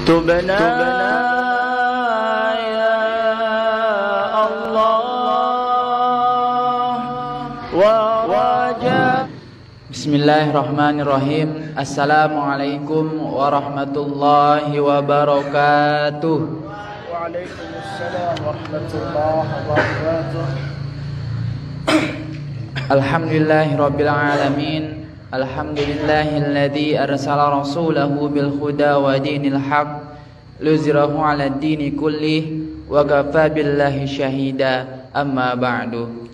تبنا يا الله ورجاء. Bismillahirrahmanirrahim. Assalamualaikum warahmatullahi wabarakatuh. Waalaikumsalam warahmatullahi wabarakatuh. Alhamdulillahirabbil alamin. Alhamdulillahilladzi arsala rasulahu bil huda wa dinil haq liyuzhirahu 'alad dini kullih wa kafa billahi syahida. Amma ba'du.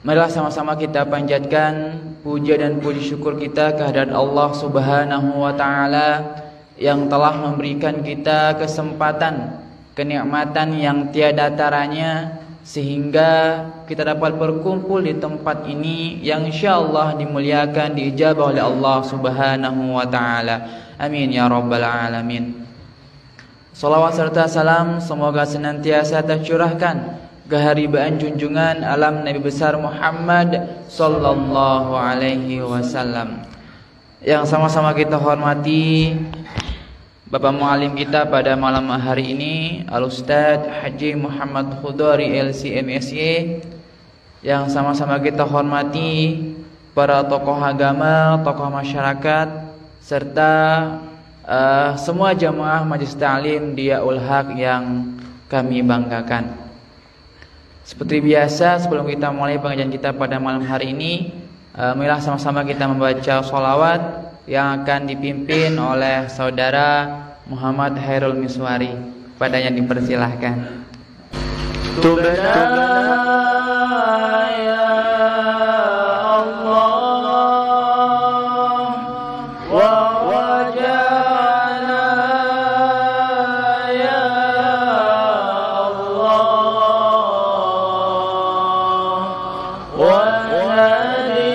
Marilah sama-sama kita panjatkan puja dan puji syukur kita kehadirat Allah Subhanahu wa taala yang telah memberikan kita kesempatan, kenikmatan yang tiada taranya sehingga kita dapat berkumpul di tempat ini yang insyaallah dimuliakan, diijabah oleh Allah Subhanahu wa taala. Amin ya rabbal alamin. Salawat serta salam semoga senantiasa tercurahkan keharibaan junjungan alam Nabi besar Muhammad sallallahu alaihi wasallam. Yang sama-sama kita hormati Bapak Muallim kita pada malam hari ini, Al-Ustadz Haji Muhammad Khudari LC MSy. Yang sama-sama kita hormati para tokoh agama, tokoh masyarakat, serta semua jamaah Majelis Ta'lim Diyaul Haq yang kami banggakan. Seperti biasa, sebelum kita mulai pengajian kita pada malam hari ini, marilah sama-sama kita membaca sholawat yang akan dipimpin oleh saudara Muhammad Hairul Miswari. Padanya dipersilahkan. Tubna ya Allah wa wajana ya Allah wa nalimna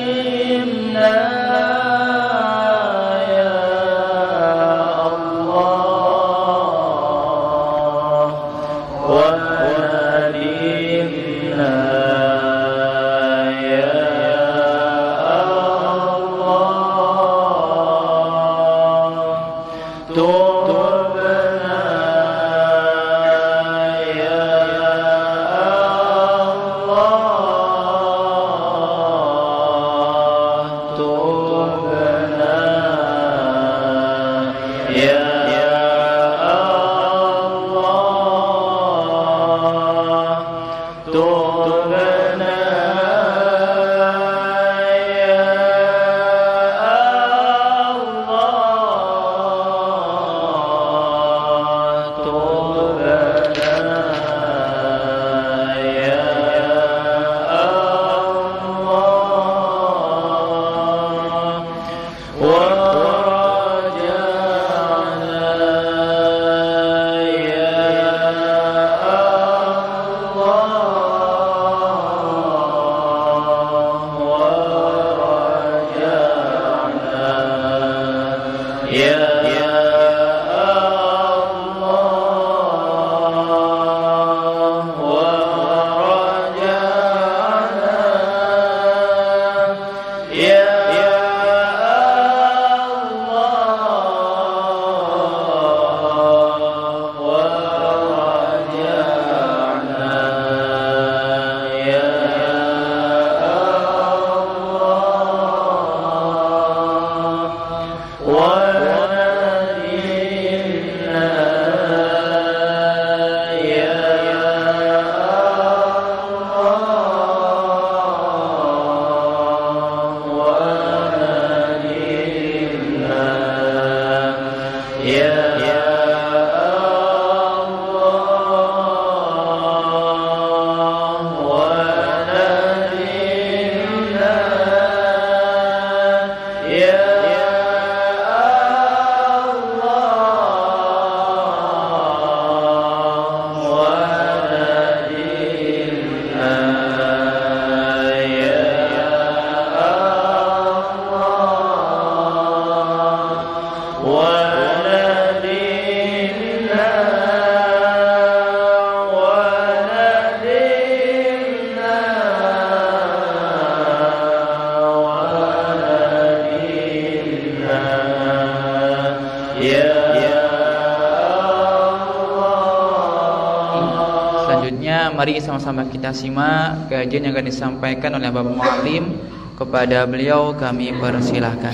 mari sama-sama kita simak kajian yang akan disampaikan oleh Bapak Muallim. Kepada beliau kami persilahkan.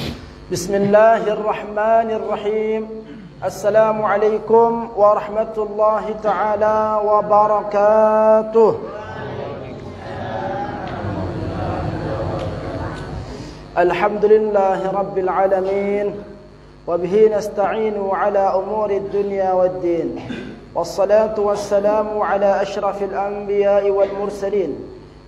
Bismillahirrahmanirrahim. Assalamualaikum warahmatullahi taala wabarakatuh. Alhamdulillahi rabbil alamin. وبه نستعين على أمور الدنيا والدين والصلاة والسلام على أشرف الأنبياء والمرسلين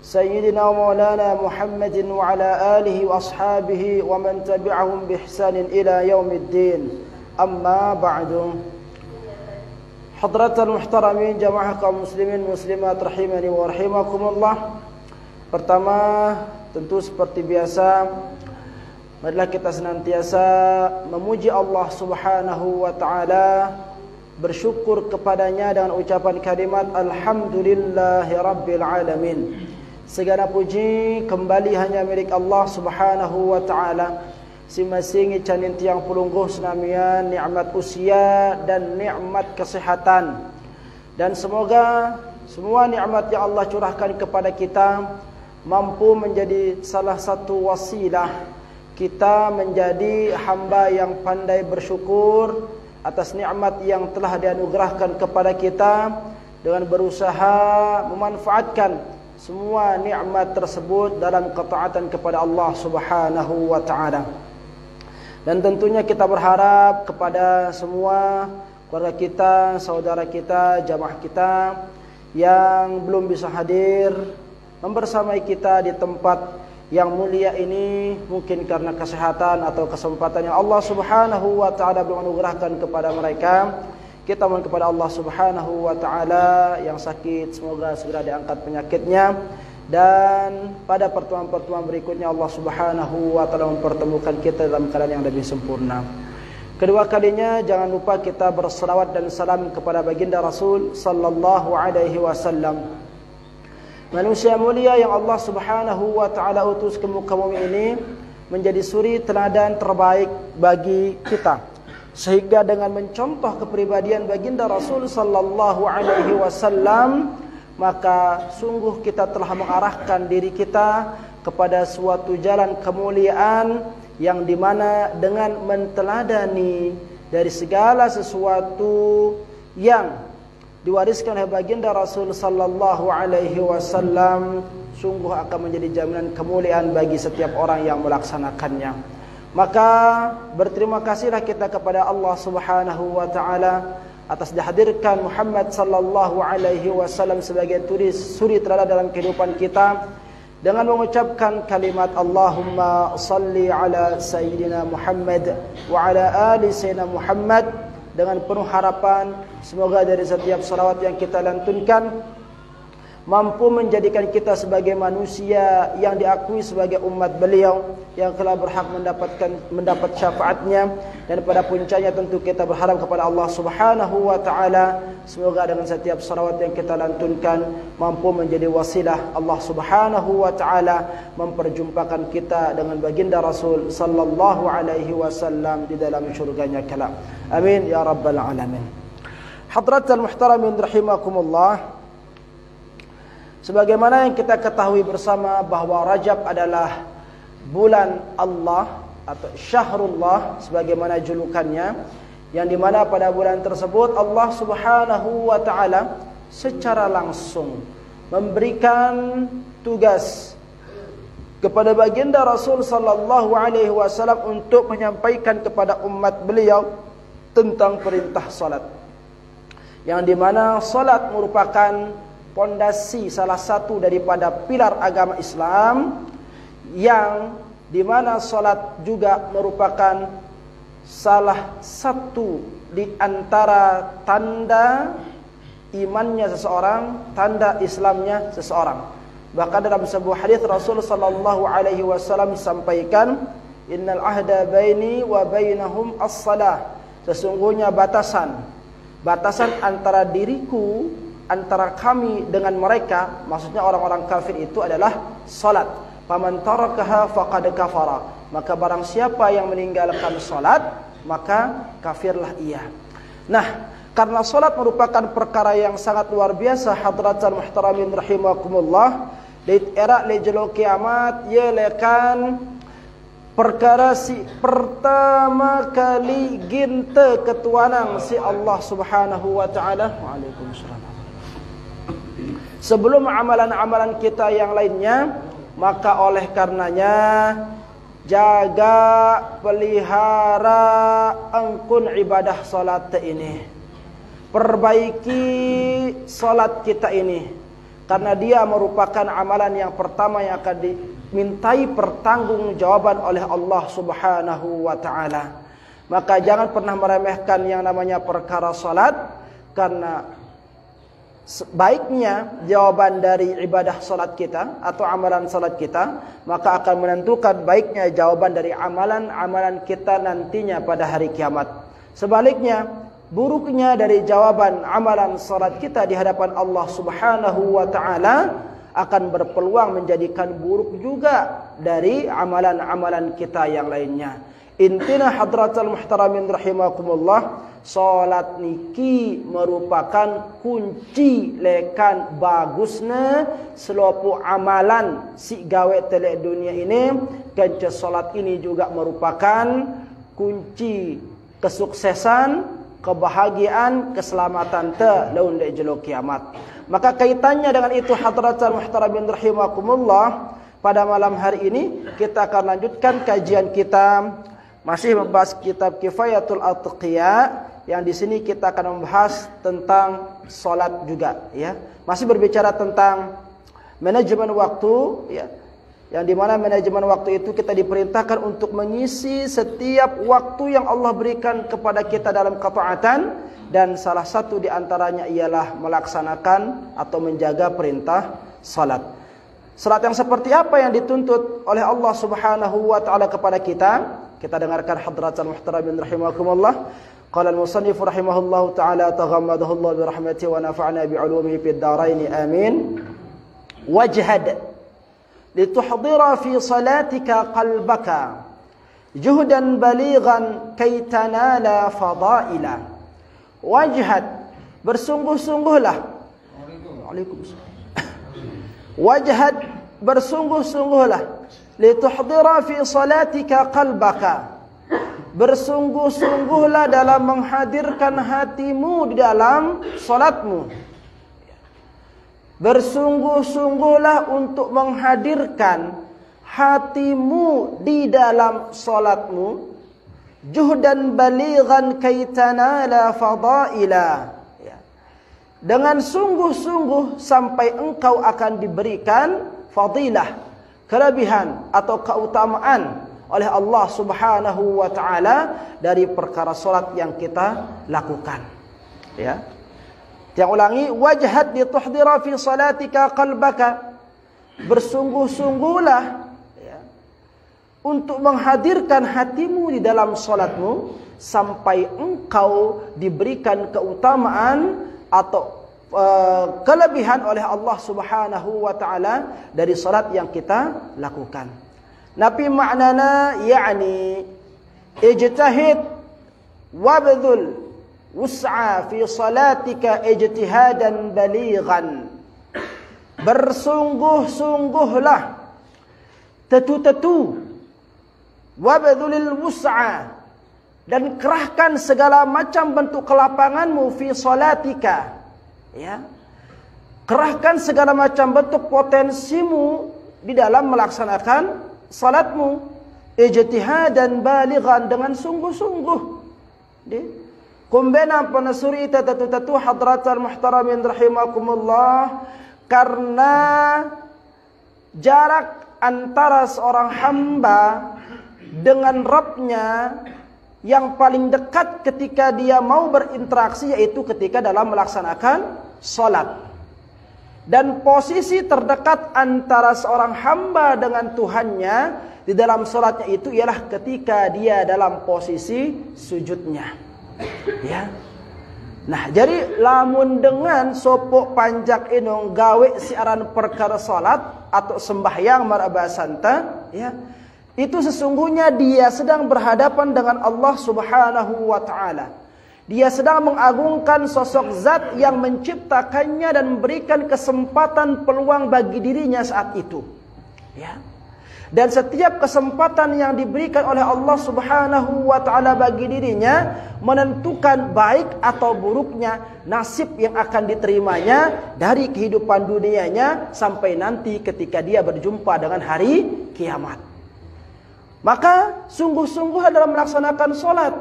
سيدنا ومولانا محمد وعلى آله وأصحابه ومن تبعهم بإحسان إلى يوم الدين أما بعد حضرة المحترمين جماعة muslimin muslimat rahimani wa rahimakumullah. Pertama, tentu seperti biasa, marilah kita senantiasa memuji Allah Subhanahu wa taala, bersyukur kepadanya dengan ucapan kalimat alhamdulillahi rabbil alamin. Segala puji kembali hanya milik Allah Subhanahu wa taala. Simasing canin tiang pulungguh senamian nikmat usia dan nikmat kesehatan. Dan semoga semua nikmat yang Allah curahkan kepada kita mampu menjadi salah satu wasilah kita menjadi hamba yang pandai bersyukur atas nikmat yang telah dianugerahkan kepada kita dengan berusaha memanfaatkan semua nikmat tersebut dalam ketaatan kepada Allah Subhanahu wa taala. Dan tentunya kita berharap kepada semua keluarga kita, saudara kita, jamaah kita yang belum bisa hadir membersamai kita di tempat yang mulia ini, mungkin karena kesehatan atau kesempatan yang Allah Subhanahu wa taala belum anugerahkan kepada mereka. Kita mohon kepada Allah Subhanahu wa taala yang sakit semoga segera diangkat penyakitnya, dan pada pertemuan-pertemuan berikutnya Allah Subhanahu wa taala mempertemukan kita dalam keadaan yang lebih sempurna. Kedua kalinya jangan lupa kita berselawat dan salam kepada baginda Rasul sallallahu alaihi wasallam, manusia mulia yang Allah Subhanahu wa taala utus ke muka bumi ini menjadi suri teladan terbaik bagi kita, sehingga dengan mencontoh kepribadian baginda Rasul sallallahu alaihi wasallam maka sungguh kita telah mengarahkan diri kita kepada suatu jalan kemuliaan yang dimana dengan menteladani dari segala sesuatu yang diwariskan oleh baginda Rasul sallallahu alaihi wasallam sungguh akan menjadi jaminan kemuliaan bagi setiap orang yang melaksanakannya. Maka berterima kasihlah kita kepada Allah Subhanahu wa taala atas dihadirkan Muhammad sallallahu alaihi wasallam sebagai suri teladan dalam kehidupan kita dengan mengucapkan kalimat Allahumma salli ala sayyidina Muhammad wa ala ali sayyidina Muhammad, dengan penuh harapan semoga dari setiap salawat yang kita lantunkan mampu menjadikan kita sebagai manusia yang diakui sebagai umat beliau yang telah berhak mendapat syafaatnya. Dan pada puncaknya tentu kita berharap kepada Allah Subhanahu wa taala semoga dengan setiap salawat yang kita lantunkan mampu menjadi wasilah Allah Subhanahu wa taala memperjumpakan kita dengan baginda Rasul sallallahu alaihi wasallam di dalam syurganya kelak. Amin ya rabbal alamin. Hadratul muhtaramin rahimakumullah. Sebagaimana yang kita ketahui bersama bahwa Rajab adalah bulan Allah atau Syahrullah sebagaimana julukannya, yang dimana pada bulan tersebut Allah Subhanahu wa ta'ala secara langsung memberikan tugas kepada baginda Rasul sallallahu alaihi wasallam untuk menyampaikan kepada umat beliau tentang perintah salat, yang dimana salat merupakan pondasi salah satu daripada pilar agama Islam, yang dimana salat juga merupakan salah satu di antara tanda imannya seseorang, tanda Islamnya seseorang. Bahkan dalam sebuah hadis Rasul sallallahu alaihi wasallam sampaikan, innal ahda baini wa bainahum as-salah, sesungguhnya batasan antara diriku, antara kami dengan mereka, maksudnya orang-orang kafir itu adalah salat. Faman tarakaha faqad kafara, maka barang siapa yang meninggalkan salat maka kafirlah ia. Nah, Karena salat merupakan perkara yang sangat luar biasa hadratan muhtaramin rahimakumullah. Di era lejelo kiamat ia lekan perkara si pertama kali ginta ketuanan si Allah Subhanahu wa taala. Waalaikumsalam. Sebelum amalan-amalan kita yang lainnya, maka oleh karenanya jaga, pelihara angkun ibadah salat ini. Perbaiki salat kita ini, karena dia merupakan amalan yang pertama yang akan dimintai pertanggungjawaban oleh Allah Subhanahu wa taala. Maka jangan pernah meremehkan yang namanya perkara salat, karena baiknya jawaban dari ibadah salat kita atau amalan salat kita, maka akan menentukan baiknya jawaban dari amalan-amalan kita nantinya pada hari kiamat. Sebaliknya, buruknya dari jawaban amalan salat kita di hadapan Allah Subhanahu wa taala akan berpeluang menjadikan buruk juga dari amalan-amalan kita yang lainnya. Intina hadratal muhtaramin rahimakumullah, salat niki merupakan kunci lekan bagusnya seluruh amalan si gawe telek dunia ini. Kenca salat ini juga merupakan kunci kesuksesan, kebahagiaan, keselamatan laun di jelo kiamat. Maka kaitannya dengan itu hadratul muhtaramin rahimakumullah, pada malam hari ini kita akan lanjutkan kajian kita masih membahas kitab Kifayatul Atqiya, yang di sini kita akan membahas tentang salat juga ya. Masih berbicara tentang manajemen waktu ya. Yang dimana manajemen waktu itu kita diperintahkan untuk mengisi setiap waktu yang Allah berikan kepada kita dalam ketaatan, dan salah satu di antaranya ialah melaksanakan atau menjaga perintah salat. Salat yang seperti apa yang dituntut oleh Allah Subhanahu wa taala kepada kita? Kita dengarkan hadratan muhtaramin rahimakumullah. Qala al-musannif rahimahullahu taala taghammadahu Allah bi rahmatihi wa nafa'na bi 'ulumihi fid dharain amin. Wajhad لتحضر في صلاتك قلبك جهدا بليغا كي تنال فضائلا. Wajhad, bersungguh-sungguhlah. Waalaikumsalam. Wajhad, bersungguh-sungguhlah. Lituhdira fi salatika qalbaka, bersungguh-sungguhlah dalam menghadirkan hatimu di dalam salatmu. Bersungguh-sungguhlah untuk menghadirkan hatimu di dalam salatmu. Juhdan balighan kaitanala fadaila. Dengan sungguh-sungguh sampai engkau akan diberikan fadilah, kelebihan atau keutamaan oleh Allah Subhanahu wa taala dari perkara salat yang kita lakukan. Ya. Yang ulangi, wajhad lituhdira fi salatika qalbaka, bersungguh-sungguhlah ya, untuk menghadirkan hatimu di dalam salatmu sampai engkau diberikan keutamaan atau kelebihan oleh Allah Subhanahu wa taala dari salat yang kita lakukan. Nabi maknana yakni ijtahid wabdhul wus'a fi salatika ijtihadan balighan. Bersungguh-sungguhlah, tetu-tetu, wabdhulil wus'a, dan kerahkan segala macam bentuk kelapanganmu fi salatika ya. Kerahkan segala macam bentuk potensimu di dalam melaksanakan salatmu ijtihadan balighan, dengan sungguh-sungguh. Kumbena panasuri tatu hadratal muhtaramin rahimakumullah, karena jarak antara seorang hamba dengan Rabbnya yang paling dekat ketika dia mau berinteraksi yaitu ketika dalam melaksanakan salat. Dan posisi terdekat antara seorang hamba dengan Tuhannya di dalam salatnya itu ialah ketika dia dalam posisi sujudnya. Ya. Nah, jadi lamun dengan sopok panjak inong gawe siaran perkara salat atau sembahyang marabasanta, ya, itu sesungguhnya dia sedang berhadapan dengan Allah Subhanahu wa taala. Dia sedang mengagungkan sosok zat yang menciptakannya dan memberikan kesempatan peluang bagi dirinya saat itu. Ya. Dan setiap kesempatan yang diberikan oleh Allah Subhanahu wa taala bagi dirinya menentukan baik atau buruknya nasib yang akan diterimanya dari kehidupan dunianya sampai nanti ketika dia berjumpa dengan hari kiamat. Maka sungguh-sungguh dalam melaksanakan solat.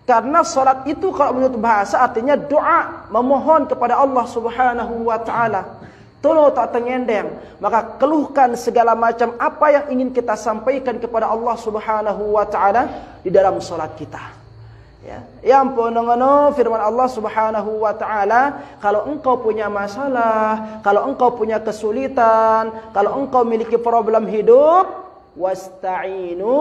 Karena solat itu kalau menurut bahasa artinya doa, memohon kepada Allah Subhanahu wa taala. Tolong tak tengendeng, maka keluhkan segala macam apa yang ingin kita sampaikan kepada Allah Subhanahu wa taala di dalam solat kita. Ya, yang pendengar firman Allah Subhanahu wa taala, kalau engkau punya masalah, kalau engkau punya kesulitan, kalau engkau memiliki problem hidup, wasta'inu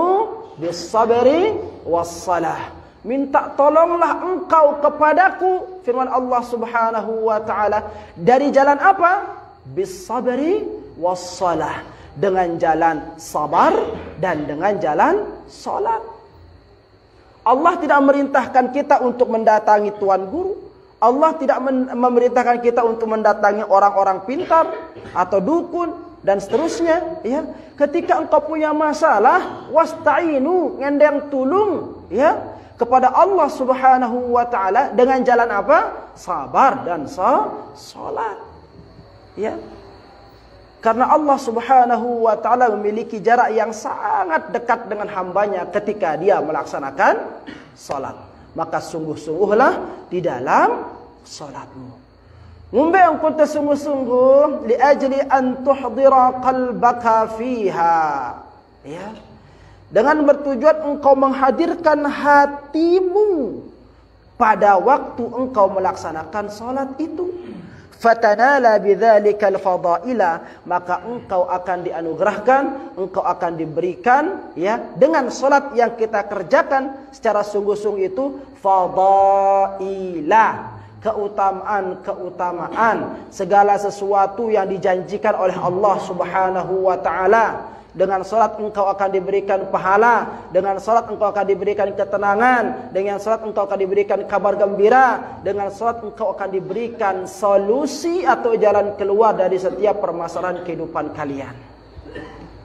bis-sabri was-salah. Minta tolonglah engkau kepadaku, firman Allah Subhanahu wa taala, dari jalan apa? Bis-sabri was-salah, dengan jalan sabar dan dengan jalan salat. Allah tidak memerintahkan kita untuk mendatangi tuan guru. Allah tidak memerintahkan kita untuk mendatangi orang-orang pintar atau dukun dan seterusnya, ya. Ketika engkau punya masalah, wasta'inu, ngendeng tulung, ya, kepada Allah Subhanahu wa taala dengan jalan apa? Sabar dan salat. Ya. Karena Allah Subhanahu wa taala memiliki jarak yang sangat dekat dengan hambanya ketika dia melaksanakan salat. Maka sungguh-sungguhlah di dalam salatmu. Ngumbe engkau sungguh-sungguh li ajli an tuhdira qalbaka fiha. Ya. Dengan bertujuan engkau menghadirkan hatimu pada waktu engkau melaksanakan salat itu. Fatanala bidzalikal fadaila, maka engkau akan dianugerahkan, engkau akan diberikan, ya, dengan salat yang kita kerjakan secara sungguh-sungguh itu fadaila, keutamaan, segala sesuatu yang dijanjikan oleh Allah Subhanahu wa taala. Dengan salat engkau akan diberikan pahala, dengan salat engkau akan diberikan ketenangan, dengan salat engkau akan diberikan kabar gembira, dengan salat engkau akan diberikan solusi atau jalan keluar dari setiap permasalahan kehidupan kalian.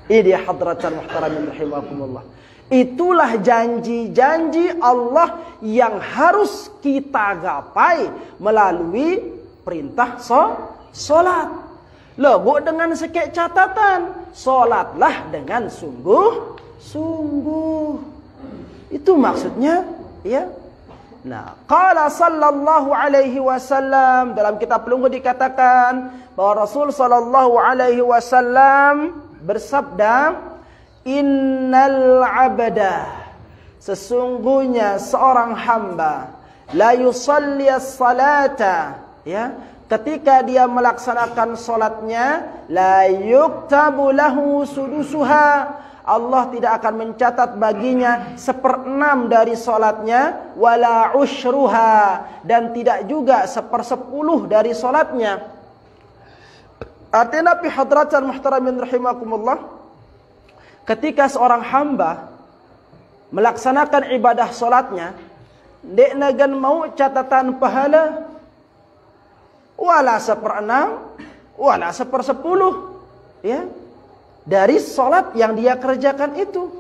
Ini dia hadratan muhtaramin rahimakumullah. Itulah janji-janji Allah yang harus kita gapai melalui perintah salat. Lebok dengan sikit catatan, solatlah dengan sungguh-sungguh. Itu maksudnya, ya. Nah, qala sallallahu alaihi wasallam, dalam kitab Pelunggu dikatakan bahwa Rasul sallallahu alaihi wasallam bersabda, innal abda, sesungguhnya seorang hamba, la yusalli as-salata, ya, ketika dia melaksanakan solatnya, la yuktabu lahu sudusuha, Allah tidak akan mencatat baginya 1/6 dari solatnya, wala ushruha, dan tidak juga 1/10 dari solatnya. Artinya fi hadratan muhtaramin rahimakumullah, ketika seorang hamba melaksanakan ibadah solatnya, dek nagan mau catatan pahala wala 1/6, wala 1/10, ya, dari solat yang dia kerjakan itu.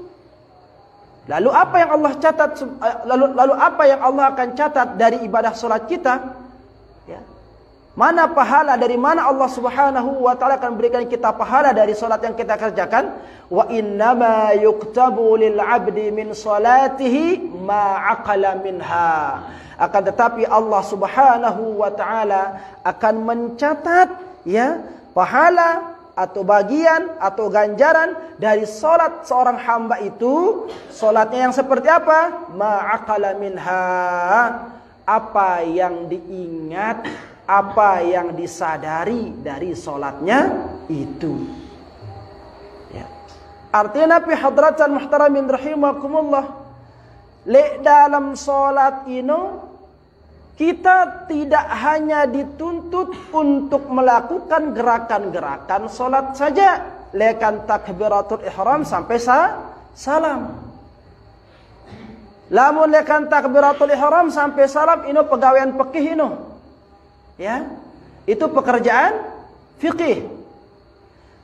Lalu apa yang Allah catat? Lalu apa yang Allah akan catat dari ibadah solat kita? Ya. Mana pahala, dari mana Allah Subhanahu wa taala akan berikan kita pahala dari solat yang kita kerjakan? Wa innama yuktabu lil 'abdi min salatihi ma 'aqala minha. Akan tetapi Allah Subhanahu wa taala akan mencatat, ya, pahala atau bagian atau ganjaran dari salat seorang hamba itu, salatnya yang seperti apa? Ma'aqala minha, apa yang diingat, apa yang disadari dari salatnya itu. Ya. Artinya fi hadratan muhtaramin rahimakumullah, dalam salat ini kita tidak hanya dituntut untuk melakukan gerakan-gerakan salat saja, lekan takbiratul ihram sampai salam. Lamun lekan takbiratul ihram sampai salam ino pegawaian fikih ino. Ya. Itu pekerjaan fikih.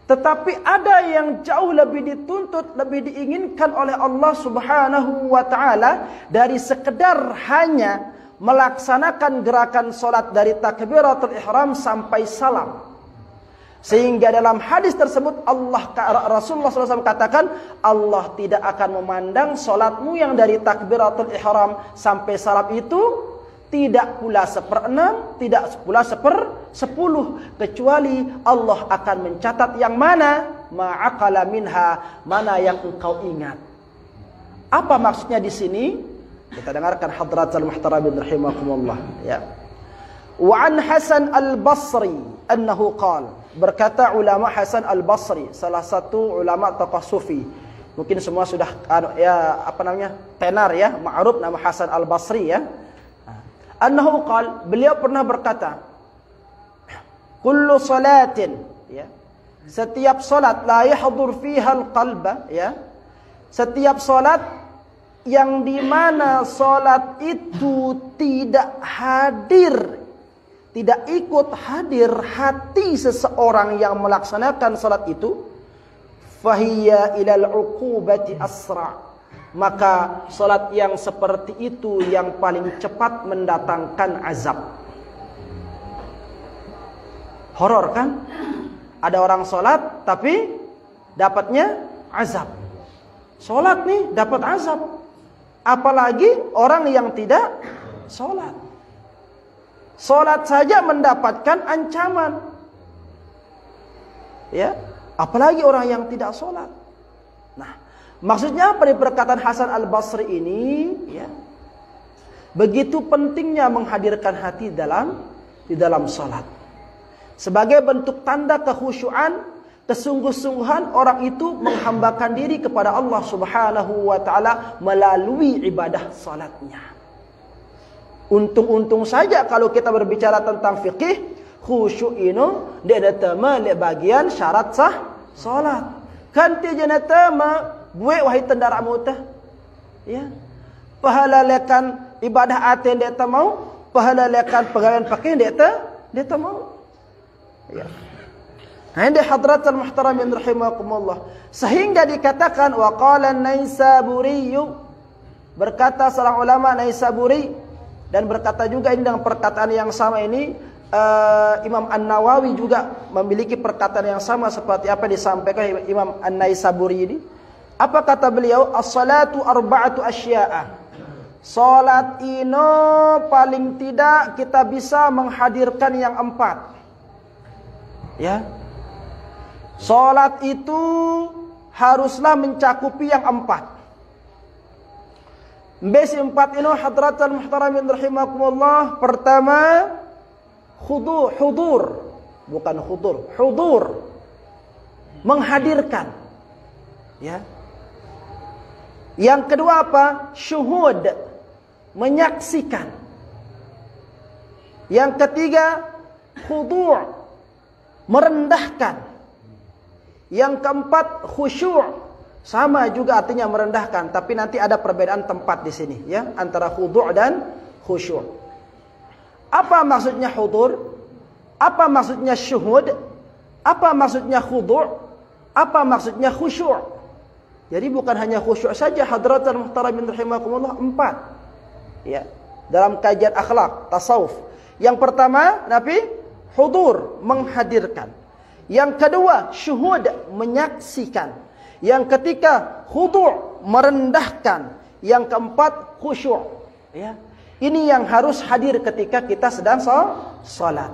Tetapi ada yang jauh lebih dituntut, lebih diinginkan oleh Allah Subhanahu wa taala dari sekedar hanya melaksanakan gerakan salat dari takbiratul ihram sampai salam. Sehingga dalam hadis tersebut Rasulullah SAW katakan, Allah tidak akan memandang salatmu yang dari takbiratul ihram sampai salam itu tidak pula 1/6, tidak pula 1/10, kecuali Allah akan mencatat yang mana, ma'aqala minha, mana yang engkau ingat. Apa maksudnya di sini? Kita dengarkan hadratul muhtaramin rahimakumullah, ya. Wa an Hasan al-Basri annahu qala, berkata ulama Hasan al-Basri, salah satu ulama tokoh sufi. Mungkin semua sudah tenar ya, ma'ruf nama Hasan al-Basri ya. Annahu qala, beliau pernah berkata, kullu salatin, ya, setiap salat la yahdur fiha al-qalba, ya, setiap salat yang di mana salat itu tidak hadir, tidak ikut hadir hati seseorang yang melaksanakan salat itu, fahiya ilal uqubati asra', maka salat yang seperti itu yang paling cepat mendatangkan azab. Horor kan? Ada orang salat tapi dapatnya azab. Salat nih dapat azab. Apalagi orang yang tidak salat. Salat saja mendapatkan ancaman. Ya, apalagi orang yang tidak salat. Nah, maksudnya apa di perkataan Hasan al-Basri ini? Ya, begitu pentingnya menghadirkan hati di dalam salat. Sebagai bentuk tanda kekhusyuan, kesungguh-sungguhan orang itu menghambakan diri kepada Allah Subhanahu wa taala melalui ibadah salatnya. Untung-untung saja kalau kita berbicara tentang fikih, khusyuk ini dia datama le bagian syarat sah salat. Kan ti janatama buat wahai tendara mutah. Ya. Pahala lekan ibadah aten dia tak mau, pahala lekan pegawaian fikih dia tak mau. Ya. Anda hadratul muhtaramin rahimakumullah. Sehingga dikatakan wa qala an-Naisaburi, berkata seorang ulama Naisaburi, dan berkata juga ini dengan perkataan yang sama ini Imam An-Nawawi juga memiliki perkataan yang sama seperti apa disampaikan Imam An-Naisaburi ini. Apa kata beliau? As-salatu arba'atu asya'a. Salat ini paling tidak kita bisa menghadirkan yang 4. Ya. Salat itu haruslah mencakupi yang 4. Besi 4 ini hadratul muhtaramin rahimakumullah. Pertama, hudur. Bukan hudur. Menghadirkan. Ya. Yang kedua apa? Syuhud. Menyaksikan. Yang ketiga, khudu'. Merendahkan. Yang keempat, khusyuk. Sama juga artinya merendahkan, tapi nanti ada perbedaan tempat di sini ya, antara khudu' dan khusyuk. Apa maksudnya hudur? Apa maksudnya syuhud? Apa maksudnya khudu'? Apa maksudnya khusyuk? Jadi bukan hanya khusyuk saja hadratul muhtaramin rahimakumullah, 4. Ya. Dalam kajian akhlak, tasawuf. Yang pertama, Nabi hudur, menghadirkan. Yang kedua, syuhud, menyaksikan. Yang ketiga, khudu', merendahkan. Yang keempat, khusyuk. Ya. Ini yang harus hadir ketika kita sedang salat.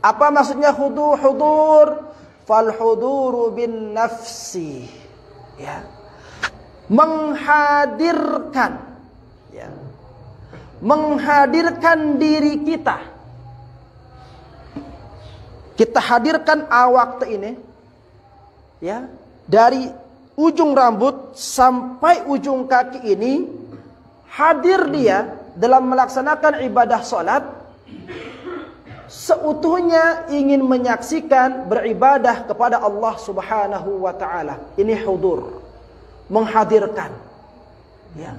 Apa maksudnya hudur? Fal huduru bin nafsi. Ya. Menghadirkan. Ya. Menghadirkan diri kita. Kita hadirkan awak ini. Ya. Dari ujung rambut sampai ujung kaki ini hadir dia dalam melaksanakan ibadah salat, seutuhnya ingin menyaksikan beribadah kepada Allah Subhanahu wa taala. Ini hudur, menghadirkan. Ya.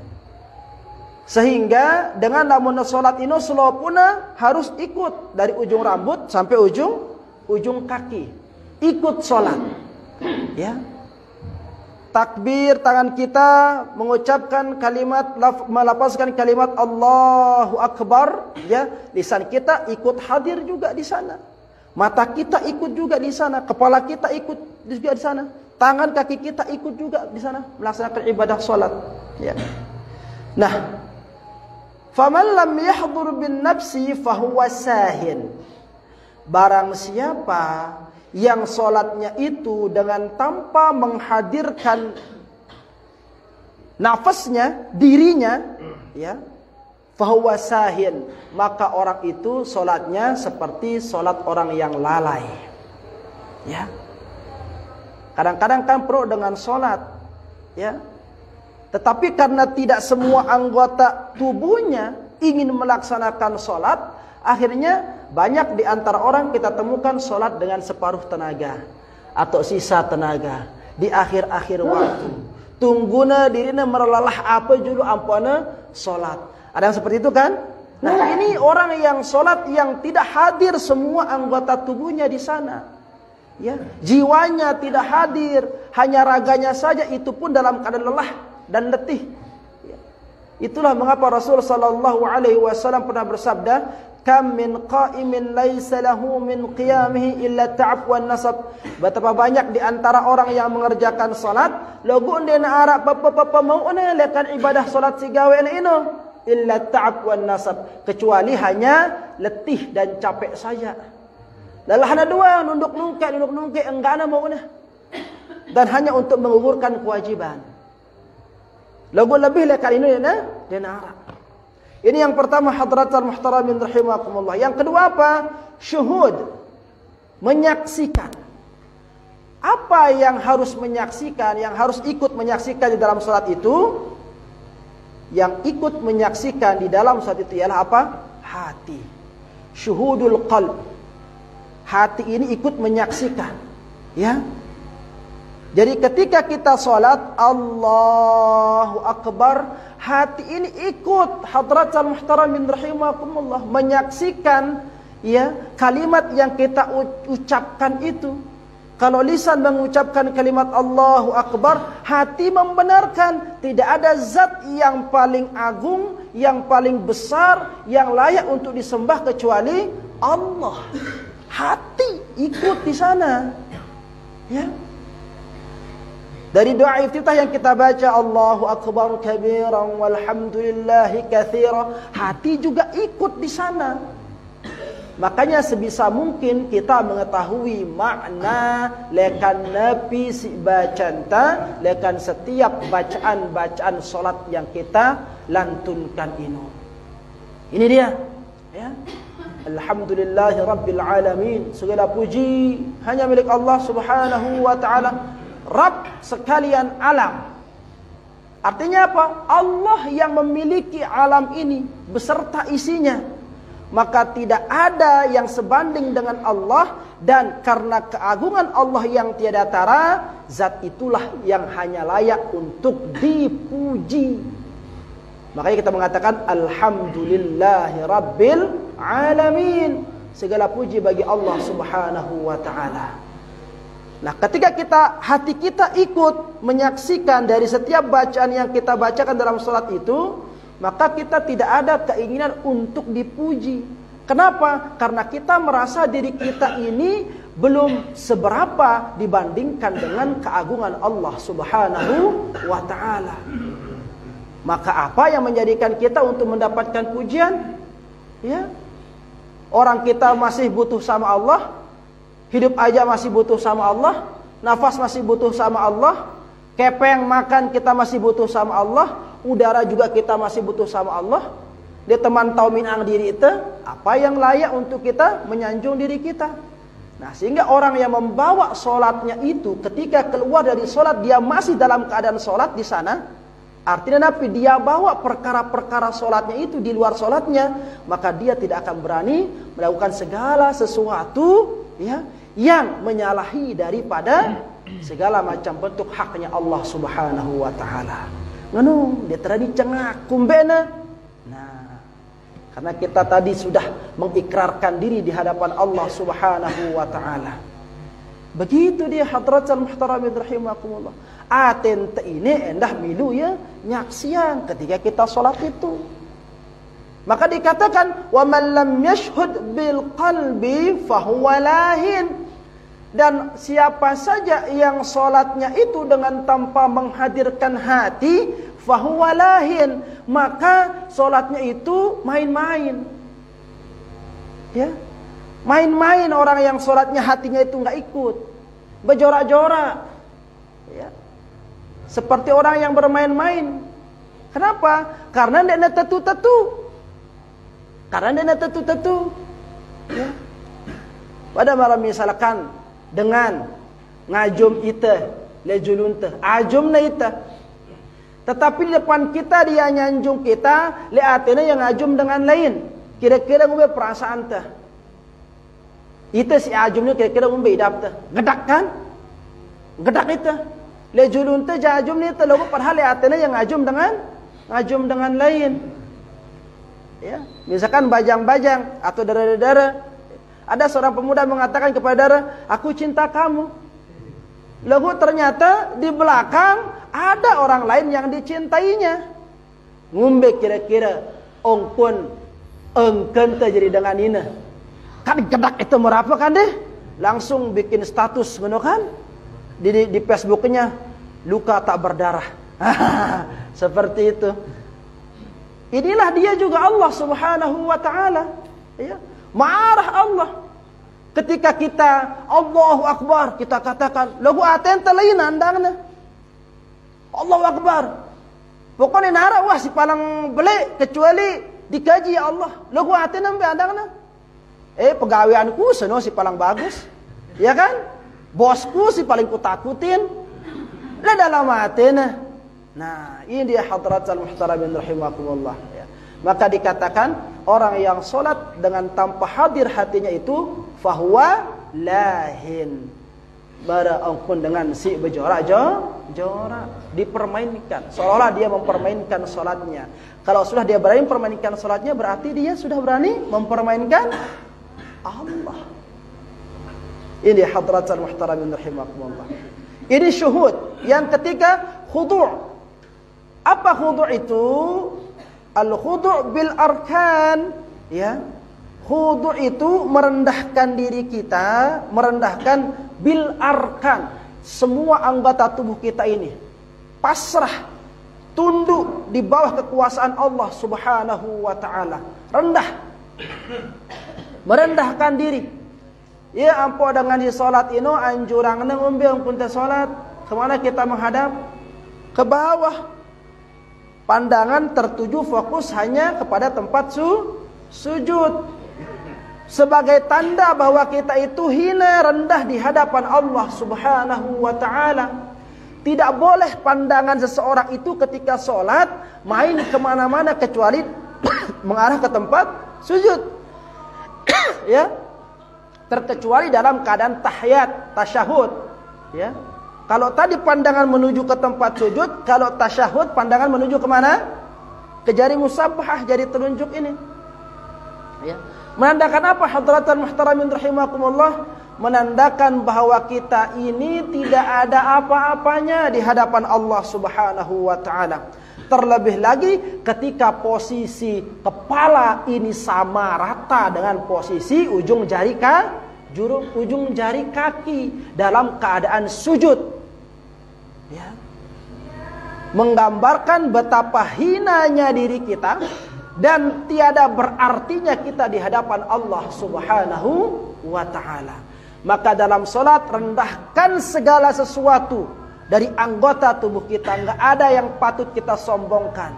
Sehingga dengan lamun salat ini selopuna harus ikut dari ujung rambut sampai ujung kaki. Ikut salat. Ya. Takbir tangan kita mengucapkan kalimat, melafazkan kalimat Allahu Akbar, ya. Lisan kita ikut hadir juga di sana. Mata kita ikut juga di sana, kepala kita ikut juga di sana. Tangan kaki kita ikut juga di sana melaksanakan ibadah salat, ya. Nah, faman lam yahdur bin nafsi fahuwa sahin. Barang siapa yang solatnya itu dengan tanpa menghadirkan nafasnya, dirinya, ya, fahuwa sahin, maka orang itu solatnya seperti solat orang yang lalai. Ya. Kadang-kadang kan pro dengan solat, ya. Tetapi karena tidak semua anggota tubuhnya ingin melaksanakan solat, akhirnya banyak di antara orang kita temukan solat dengan separuh tenaga atau sisa tenaga di akhir-akhir waktu. Tungguna dirina merelalah apa julu ampana solat. Ada yang seperti itu kan? Nah, ini orang yang solat yang tidak hadir semua anggota tubuhnya di sana. Ya, jiwanya tidak hadir, hanya raganya saja, itu pun dalam keadaan lelah dan letih. Ya. Itulah mengapa Rasul sallallahu alaihi wasallam pernah bersabda, "Kam min qa'imin laisa lahu min qiyamihi illa ta'ab wan nasab." Betapa banyak di antara orang yang mengerjakan salat, logo ndena arab papa mau lekan ibadah salat sigawe ino illa ta'ab wan nasab, kecuali hanya letih dan capek saja. Lalahana dua nunduk nungke enggak ana mau nah. Dan hanya untuk menggugurkan kewajiban. Lagu lebih lekan ini dan arah. Ini yang pertama, hadratul muhtaramin rahimakumullah. Yang kedua apa? Syuhud. Menyaksikan. Apa yang harus menyaksikan, yang harus ikut menyaksikan di dalam salat itu? Yang ikut menyaksikan di dalam salat itu ialah apa? Hati. Syuhudul qalb. Hati ini ikut menyaksikan, ya. Jadi ketika kita sholat Allahu Akbar, hati ini ikut hadratul muhtaramin rahimakumullah menyaksikan, ya, kalimat yang kita ucapkan itu. Kalau lisan mengucapkan kalimat Allahu Akbar, hati membenarkan tidak ada zat yang paling agung, yang paling besar, yang layak untuk disembah kecuali Allah. Hati ikut di sana, ya. Dari doa iftitah yang kita baca Allahu Akbar kabiran walhamdulillahi katsira, hati juga ikut di sana. Makanya sebisa mungkin kita mengetahui makna lekan nabi si bacanta, lekan setiap bacaan-bacaan salat yang kita lantunkan ini. Ini dia, ya. Alhamdulillahi Rabbil Alamin. Segala puji hanya milik Allah subhanahu wa ta'ala, Rabb sekalian alam. Artinya apa? Allah yang memiliki alam ini beserta isinya. Maka tidak ada yang sebanding dengan Allah. Dan karena keagungan Allah yang tiada tara, zat itulah yang hanya layak untuk dipuji. Makanya kita mengatakan Alhamdulillahi Rabbil Alamin. Segala puji bagi Allah subhanahu wa ta'ala. Nah, ketika hati kita ikut menyaksikan dari setiap bacaan yang kita bacakan dalam salat itu, maka kita tidak ada keinginan untuk dipuji. Kenapa? Karena kita merasa diri kita ini belum seberapa dibandingkan dengan keagungan Allah subhanahu wa ta'ala. Maka apa yang menjadikan kita untuk mendapatkan pujian? Ya, orang kita masih butuh sama Allah, hidup aja masih butuh sama Allah, nafas masih butuh sama Allah, kepeng makan kita masih butuh sama Allah, udara juga kita masih butuh sama Allah. Dia teman tahu minang diri itu, apa yang layak untuk kita menyanjung diri kita. Nah, sehingga orang yang membawa solatnya itu ketika keluar dari solat dia masih dalam keadaan solat di sana. Artinya nabi dia bawa perkara-perkara solatnya itu di luar solatnya, maka dia tidak akan berani melakukan segala sesuatu, ya, yang menyalahi daripada segala macam bentuk haknya Allah subhanahu wa ta'ala. Nganu, dia teradi cengak kumbena, Nah, karena kita tadi sudah mengikrarkan diri di hadapan Allah Subhanahu wa taala. Begitu dia hadratul muhtaramin rahimakumullah. Atente ini endah milu ya nyaksian ketika kita salat itu. Maka dikatakan wa man lam yashhud bil qalbi fahuwa lahin. Dan siapa saja yang salatnya itu dengan tanpa menghadirkan hati, fahuwa lahin, maka salatnya itu main-main. Ya. Main-main orang yang salatnya hatinya itu enggak ikut. Berjorak-jorak. Ya. Seperti orang yang bermain-main. Kenapa? Karena dia tetu-tetu. Karena dia tetu-tetu. Ya. Pada malam misalkan dengan ngajum ita lejulun teh ajum na ita, tetapi di depan kita dia nyanjung kita liatena yang ngajum dengan lain, kira-kira ngube perasaan teh ita si ajumnya kira-kira ngube idap teh gedak kan, gedak ita lejulun teh jajum ni ita logo padahal liatena yang ngajum dengan lain. Ya, misalkan bajang-bajang atau dara-dara. Ada seorang pemuda mengatakan kepada dara, aku cinta kamu. Lalu ternyata di belakang ada orang lain yang dicintainya. Ngumbe kira-kira ongkun engken jadi dengan ini. Kan gedak itu merapa kan deh? Langsung bikin status ngono kan? Di Facebooknya luka tak berdarah. Seperti itu. Inilah dia juga Allah Subhanahu wa taala. Ya. Marah Allah. Ketika kita Allahu Akbar, kita katakan, lagu atenta lain andangna. Allahu Akbar. Pokoknya nara wah si palang beli kecuali dikaji ya Allah. Lagu atenta sampai andangna. Pegawaianku seno si palang bagus. Ya kan? Bosku si paling kutakutin. Lah dalam atena. Nah, ini dia hadratul muhtaramin rahimakumullah ya. Maka dikatakan orang yang solat dengan tanpa hadir hatinya itu fahuwa lahin. Baraangkun dengan si berjorak-jorak, dipermainkan. Seolah-olah dia mempermainkan solatnya. Kalau sudah dia berani mempermainkan solatnya, berarti dia sudah berani mempermainkan Allah. Ini hadratul muhtaramin rahimakumullah. Ini syuhud. Yang ketiga khudu'. Apa khudu' itu? Al-khudu' bil arkan, ya. Khudu' itu merendahkan diri kita, merendahkan bil arkan, semua anggota tubuh kita ini pasrah, tunduk di bawah kekuasaan Allah Subhanahu wa taala. Rendah. Merendahkan diri. Ya ampo dengan di salat ino anjurangna ngombe ampun teh salat, kemana kita menghadap? Ke bawah. Pandangan tertuju fokus hanya kepada tempat sujud. Sebagai tanda bahwa kita itu hina, rendah di hadapan Allah Subhanahu wa taala. Tidak boleh pandangan seseorang itu ketika sholat main kemana-mana kecuali mengarah ke tempat sujud. Ya. Terkecuali dalam keadaan tahiyat, tasyahud. Ya. Kalau tadi pandangan menuju ke tempat sujud, kalau tasyahud pandangan menuju ke mana? Ke jari musabbahah, jari telunjuk ini. Ya. Menandakan apa? Hadratul muhtaramin rahimakumullah, menandakan bahwa kita ini tidak ada apa-apanya di hadapan Allah Subhanahu wa taala. Terlebih lagi ketika posisi kepala ini sama rata dengan posisi ujung jari kaki dalam keadaan sujud. Ya. Menggambarkan betapa hinanya diri kita dan tiada berartinya kita di hadapan Allah Subhanahu wa taala. Maka dalam salat rendahkan segala sesuatu dari anggota tubuh kita, enggak ada yang patut kita sombongkan.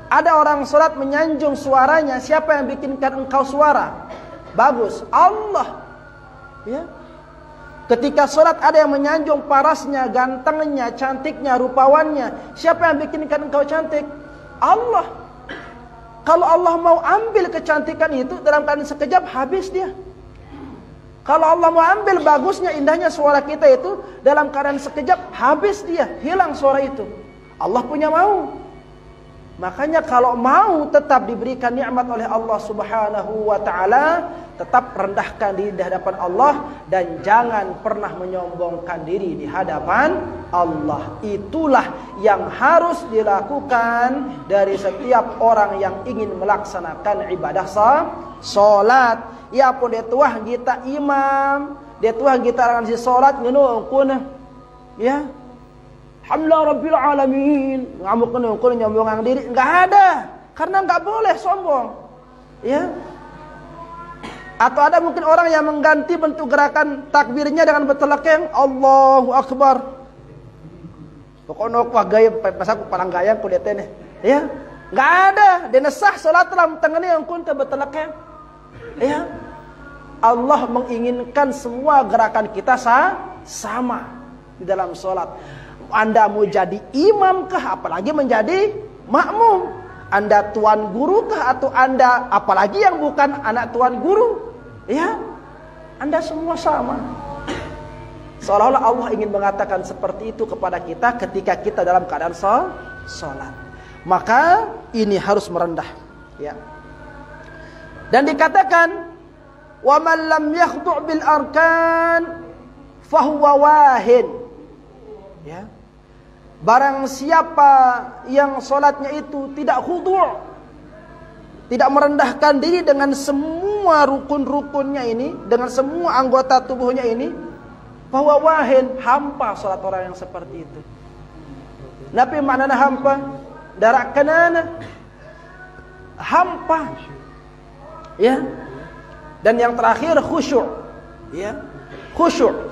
Ada orang salat menyanjung suaranya, siapa yang bikinkan engkau suara bagus? Allah. Ya. Ketika sholat ada yang menyanjung parasnya, gantengnya, cantiknya, rupawannya. Siapa yang bikinkan engkau cantik? Allah. Kalau Allah mau ambil kecantikan itu dalam keadaan sekejap, habis dia. Kalau Allah mau ambil bagusnya, indahnya suara kita itu dalam keadaan sekejap, habis dia. Hilang suara itu. Allah punya mau. Makanya kalau mau tetap diberikan nikmat oleh Allah Subhanahu wa taala, tetap rendahkan diri di hadapan Allah dan jangan pernah menyombongkan diri di hadapan Allah. Itulah yang harus dilakukan dari setiap orang yang ingin melaksanakan ibadah salat. Ya pun dia tuah kita imam, dia tuah kita orang si salat ngenu kuna. Ya. Alhamdulillah Rabbil Alamin. Ngamuk kuna nyombongan diri, enggak ada. Karena enggak boleh sombong. Ya. Atau ada mungkin orang yang mengganti bentuk gerakan takbirnya dengan bertelekeng Allahu Akbar. Pokoknya gaya pas aku parang gaya ku lihat ini. Ya. Enggak ada. Dia sah salat dalam tangannya yang kun bertelekeng. Ya. Allah menginginkan semua gerakan kita sama di dalam salat. Anda mau jadi imam kah, apalagi menjadi makmum. Anda tuan guru kah, atau Anda apalagi yang bukan anak tuan guru. Ya, Anda semua sama. Seolah-olah Allah ingin mengatakan seperti itu kepada kita ketika kita dalam keadaan salat. Maka ini harus merendah. Ya. Dan dikatakan, wa man lam yakhdu' bil arkan fahuwa wahin. Ya. Barang siapa yang solatnya itu tidak khudu', tidak merendahkan diri dengan semua rukun-rukunnya ini, dengan semua anggota tubuhnya ini, bahwa wahin, hampa solat orang yang seperti itu. Nabi maknanya hampa, darak kenana, hampa. Ya. Dan yang terakhir khusyuk. Ya. Khusyuk.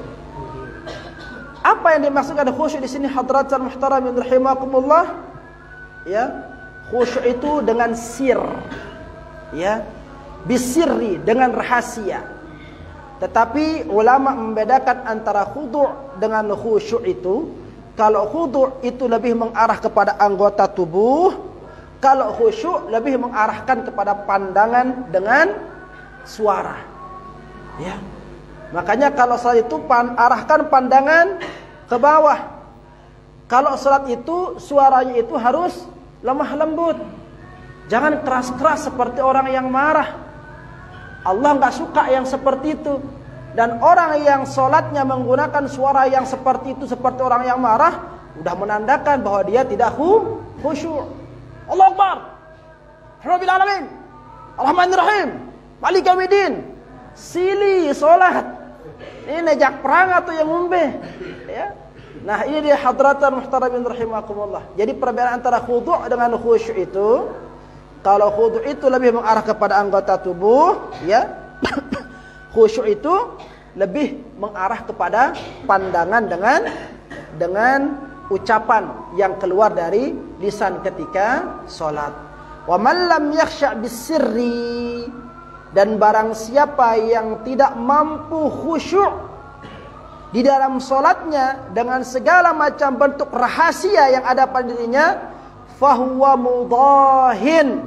Apa yang dimaksudkan khusyuk di sini hadratan muhtaramin rahimakumullah? Ya, khusyuk itu dengan sir. Ya. Bisirri, dengan rahasia. Tetapi ulama membedakan antara khudu' dengan khusyuk itu. Kalau khudu' itu lebih mengarah kepada anggota tubuh, kalau khusyuk lebih mengarahkan kepada pandangan dengan suara. Ya. Makanya kalau salat itu arahkan pandangan ke bawah. Kalau salat itu suaranya itu harus lemah lembut. Jangan keras-keras seperti orang yang marah. Allah enggak suka yang seperti itu. Dan orang yang salatnya menggunakan suara yang seperti itu, seperti orang yang marah, sudah menandakan bahwa dia tidak khusyuk. Allahu Akbar. Rabbil Alamin. Ar-Rahmanir Rahim. Maliki Yaumiddin. Sili salat. Ini nejak perang atau yang umbe? Ya. Nah, ini dia hadratan muhtaramin rahimakumullah. Jadi perbedaan antara khudu' dengan khusyuk itu, kalau khudu' itu lebih mengarah kepada anggota tubuh, ya. Khusyuk itu lebih mengarah kepada pandangan dengan ucapan yang keluar dari lisan ketika salat. Wa man lam yakhsha' bisirri, dan barang siapa yang tidak mampu khusyuk di dalam solatnya dengan segala macam bentuk rahasia yang ada pada dirinya, fahuwa mudahin,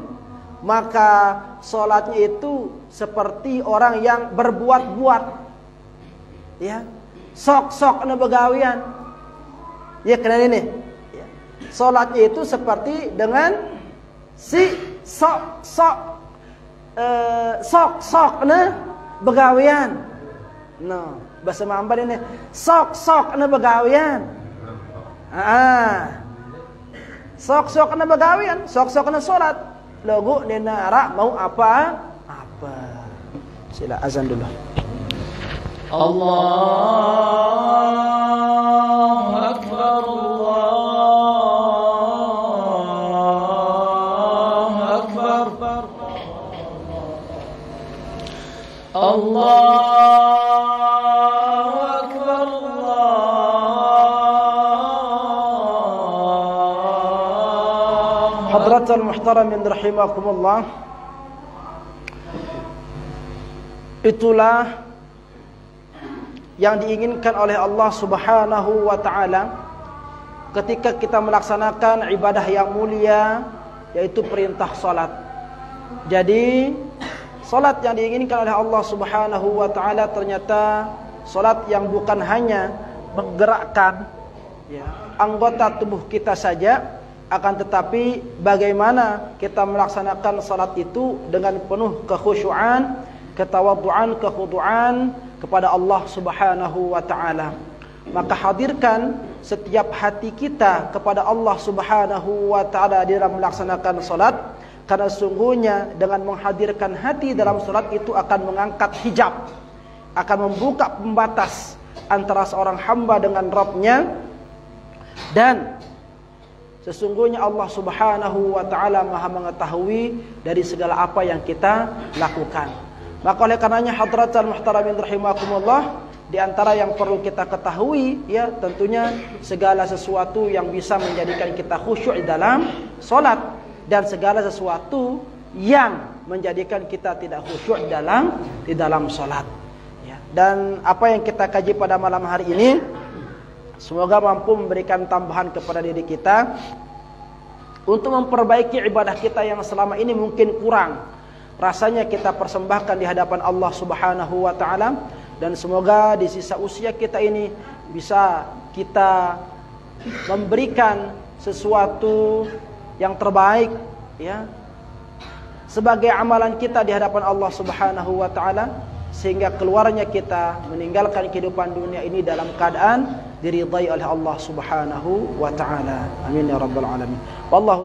maka solatnya itu seperti orang yang berbuat-buat. Ya, sok-sok na begawian. Ya, kena ini. Ya. Solatnya itu seperti dengan si sok-sok sok-sok na begawian. No, bahasa Mamban ini sok-sok na begawian. Sok-sok na begawian, sok-sok na salat. Logo nina ara mau apa? Apa. Sila azan dulu. Allahu Akbar, Allahu Akbar. Allahu Akbar, Allah. Hadratul muhtaramin rahimakumullah. Itulah yang diinginkan oleh Allah Subhanahu wa taala ketika kita melaksanakan ibadah yang mulia, yaitu perintah salat. Jadi salat yang diinginkan oleh Allah Subhanahu wa taala ternyata salat yang bukan hanya menggerakkan, ya, anggota tubuh kita saja, Akan tetapi bagaimana kita melaksanakan salat itu dengan penuh kekhusyuan, ketawadhuan, kekhuduan kepada Allah Subhanahu wa taala. Maka hadirkan setiap hati kita kepada Allah Subhanahu wa taala dalam melaksanakan salat, karena sungguhnya dengan menghadirkan hati dalam salat itu akan mengangkat hijab, akan membuka pembatas antara seorang hamba dengan Rabb-nya. Dan sesungguhnya Allah Subhanahu wa taala Maha mengetahui dari segala apa yang kita lakukan. Maka oleh karenanya hadratul muhtaramin rahimakumullah, di antara yang perlu kita ketahui ya tentunya segala sesuatu yang bisa menjadikan kita khusyuk di dalam salat, dan segala sesuatu yang menjadikan kita tidak khusyuk di dalam salat. Ya. Dan apa yang kita kaji pada malam hari ini semoga mampu memberikan tambahan kepada diri kita untuk memperbaiki ibadah kita yang selama ini mungkin kurang. Rasanya kita persembahkan di hadapan Allah Subhanahu wa taala, dan semoga di sisa usia kita ini bisa kita memberikan sesuatu yang terbaik ya sebagai amalan kita di hadapan Allah Subhanahu wa taala, sehingga keluarnya kita meninggalkan kehidupan dunia ini dalam keadaan diridhai oleh Allah Subhanahu wa taala. Amin ya rabbal alamin. Wallahu